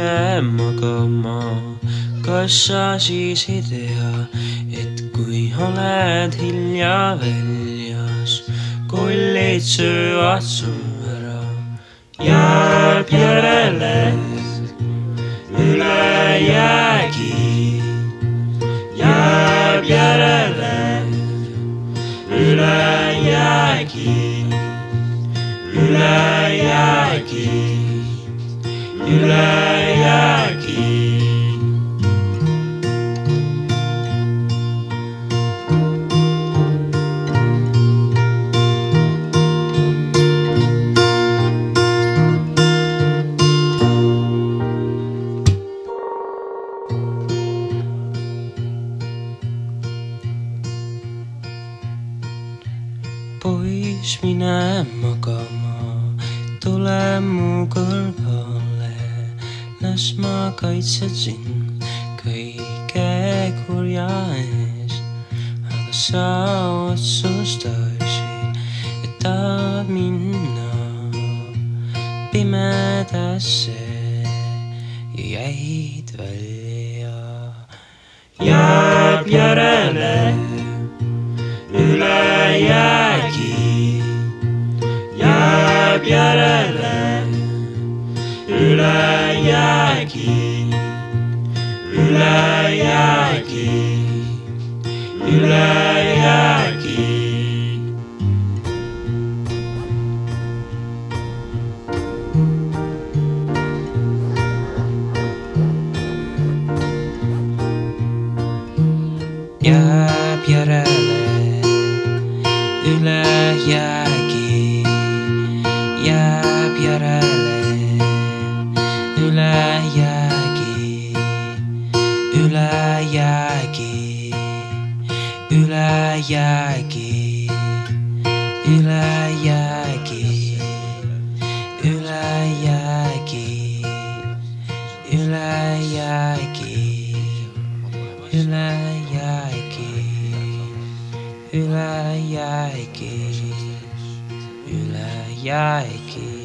mine magama, kas sa siis ei tea, et kui oled hilja väljas, kollid söövad su ära, jääb järele ülejäägi, jääb järele ülejäägi, ülejäägi, ülejäägi. Poiss, mine magama, tule mu kõrvale, las ma kaitsen sind kõige kurja eest. Aga sa otsustasid, et tahad minna pimedasse ja jäid välja. Jääb järele ülejäägi, jääb järele ülejäägi, ülejäägi, ülejäägi. Jääb järele ülejäägi, jääb järele ülejäägi, ülejäägi, ülejäägi, ülejäägi, ülejäägi, ülejäägi, ülejäägi, ülejäägi, ülejäägi.